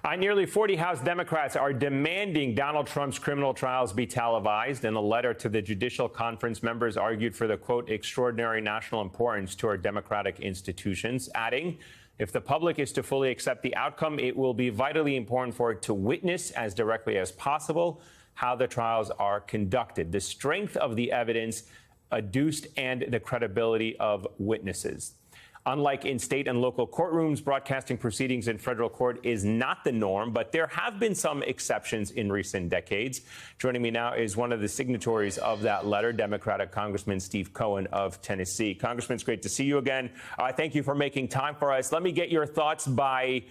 Nearly 40 House Democrats are demanding Donald Trump's criminal trials be televised. In a letter to the Judicial Conference, members argued for the, quote, extraordinary national importance to our democratic institutions, adding, if the public is to fully accept the outcome, it will be vitally important for it to witness as directly as possible how the trials are conducted, the strength of the evidence adduced, and the credibility of witnesses. Unlike in state and local courtrooms, broadcasting proceedings in federal court is not the norm, but there have been some exceptions in recent decades. Joining me now is one of the signatories of that letter, Democratic Congressman Steve Cohen of Tennessee. Congressman, it's great to see you again. Thank you for making time for us. Let me get your thoughts by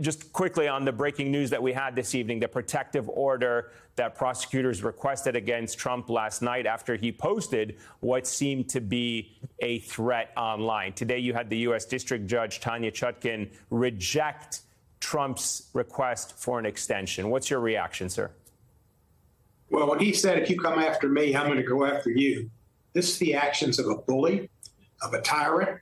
just quickly on the breaking news that we had this evening, the protective order that prosecutors requested against Trump last night after he posted what seemed to be a threat online. Today, you had the U.S. District Judge Tanya Chutkan reject Trump's request for an extension. What's your reaction, sir? Well, when he said, if you come after me, I'm going to go after you, this is the actions of a bully, of a tyrant,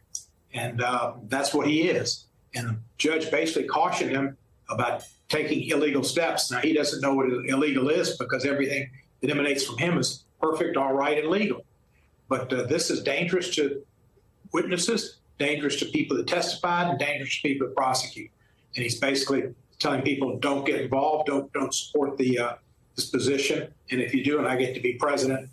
and that's what he is. And the judge basically cautioned him about taking illegal steps. Now, he doesn't know what illegal is because everything that emanates from him is perfect, all right, and legal. But this is dangerous to witnesses, dangerous to people that testified, and dangerous to people that prosecute. And he's basically telling people, don't get involved, don't support this position. And if you do and I get to be president,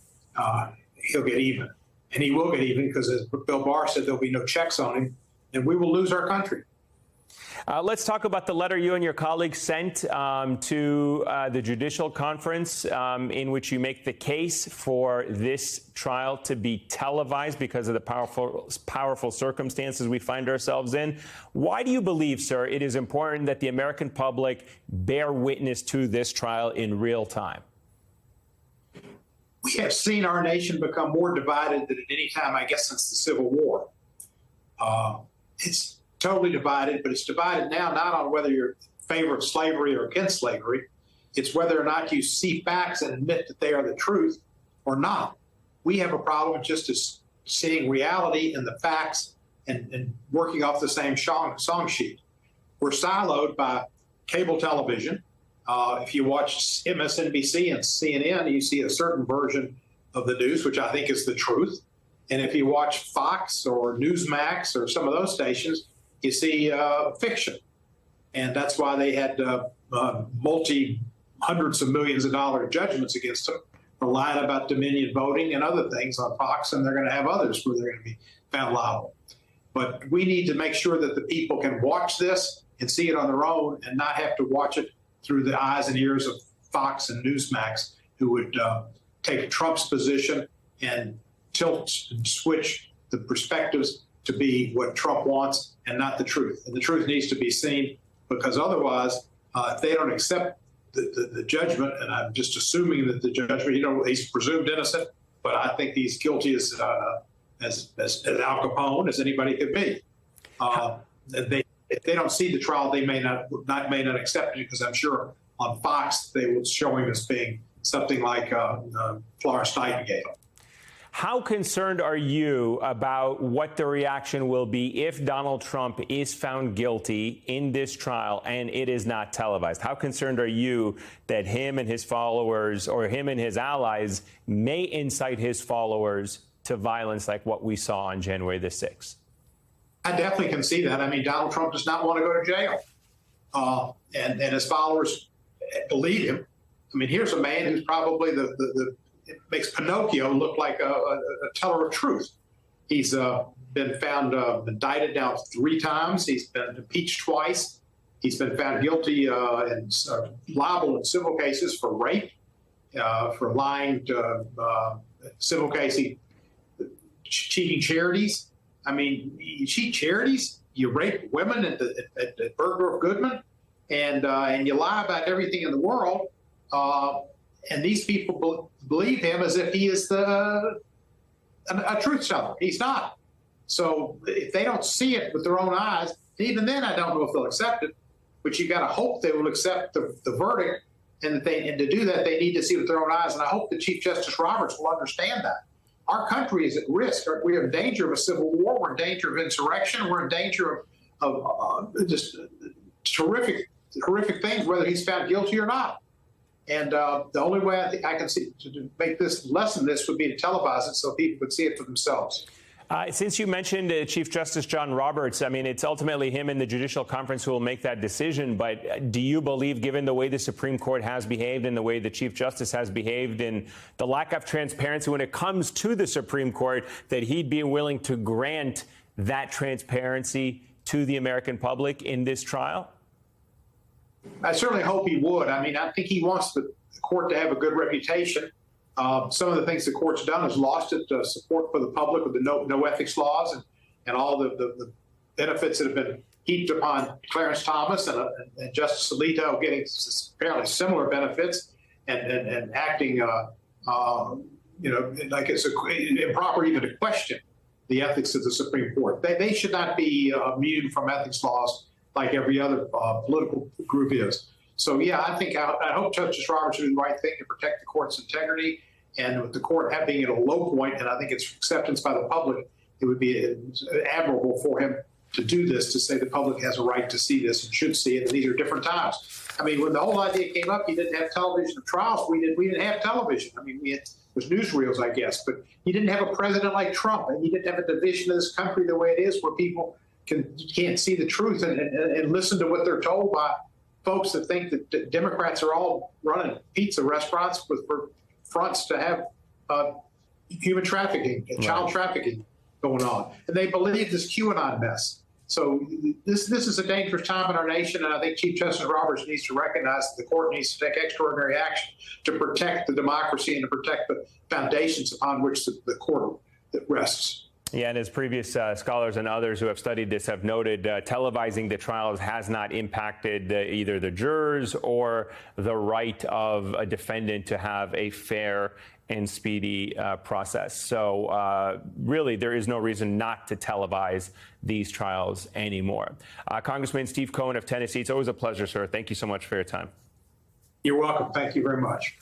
he'll get even. And he will get even because, as Bill Barr said, there'll be no checks on him, and we will lose our country. Let's talk about the letter you and your colleagues sent to the Judicial Conference in which you make the case for this trial to be televised because of the powerful circumstances we find ourselves in. Why do you believe, sir, it is important that the American public bear witness to this trial in real time? We have seen our nation become more divided than at any time, I guess, since the Civil War. It's totally divided, but it's divided now not on whether you're in favor of slavery or against slavery. It's whether or not you see facts and admit that they are the truth or not. We have a problem just as seeing reality and the facts and working off the same song sheet. We're siloed by cable television. If you watch MSNBC and CNN, you see a certain version of the news, which I think is the truth. And if you watch Fox or Newsmax or some of those stations, you see fiction. And that's why they had hundreds of millions of dollar judgments against them for lying about Dominion voting and other things on Fox, and they're going to have others where they're going to be found liable. But we need to make sure that the people can watch this and see it on their own and not have to watch it through the eyes and ears of Fox and Newsmax, who would take Trump's position and tilt and switch the perspectives to be what Trump wants and not the truth. And the truth needs to be seen, because otherwise, if they don't accept the judgment, and I'm just assuming that the judgment, he's presumed innocent, but I think he's guilty as Al Capone as anybody could be. If they don't see the trial, they may not accept it, because I'm sure on Fox they will show him as being something like Florence Nightingale. How concerned are you about what the reaction will be if Donald Trump is found guilty in this trial and it is not televised? How concerned are you that him and his followers, or him and his allies, may incite his followers to violence like what we saw on January the 6th? I definitely can see that. I mean, Donald Trump does not want to go to jail. And his followers believe him. I mean, here's a man who's probably it makes Pinocchio look like a teller of truth. He's been found indicted now 3 times. He's been impeached twice. He's been found guilty and liable in civil cases for rape, for lying to civil case, cheating charities. I mean, you cheat charities, you rape women at Bergdorf Goodman, and you lie about everything in the world. And these people believe him as if he is a truth teller. He's not. So if they don't see it with their own eyes, even then I don't know if they'll accept it. But you got to hope they will accept the verdict, and to do that they need to see it with their own eyes. And I hope that Chief Justice Roberts will understand that. Our country is at risk. We are in danger of a civil war. We're in danger of insurrection. We're in danger of just terrific horrific things, whether he's found guilty or not. And the only way I think I can see to make this lessen this would be to televise it so people could see it for themselves. Since you mentioned Chief Justice John Roberts, I mean, it's ultimately him and the Judicial Conference who will make that decision. But do you believe, given the way the Supreme Court has behaved and the way the Chief Justice has behaved and the lack of transparency when it comes to the Supreme Court, that he'd be willing to grant that transparency to the American public in this trial? I certainly hope he would. I mean, I think he wants the court to have a good reputation. Some of the things the court's done is lost it support for the public with the no ethics laws and all the benefits that have been heaped upon Clarence Thomas and Justice Alito getting fairly similar benefits and acting, like it's improper even to question the ethics of the Supreme Court. They should not be immune from ethics laws like every other political group is. So, yeah, I hope Justice Roberts will do the right thing to protect the court's integrity. And with the court being at a low point, and I think its acceptance by the public, it would be admirable for him to do this, to say the public has a right to see this and should see it. And these are different times. I mean, when the whole idea came up, you didn't have television of trials. We didn't have television. I mean, it was newsreels, I guess. But you didn't have a president like Trump, and you didn't have a division of this country the way it is, where people can't see the truth and listen to what they're told by folks that think that Democrats are all running pizza restaurants for fronts to have human trafficking and child trafficking going on. And they believe this QAnon mess. So this is a dangerous time in our nation, and I think Chief Justice Roberts needs to recognize that the court needs to take extraordinary action to protect the democracy and to protect the foundations upon which the court rests. Yeah, and as previous scholars and others who have studied this have noted, televising the trials has not impacted either the jurors or the right of a defendant to have a fair and speedy process. So really, there is no reason not to televise these trials anymore. Congressman Steve Cohen of Tennessee, it's always a pleasure, sir. Thank you so much for your time. You're welcome. Thank you very much.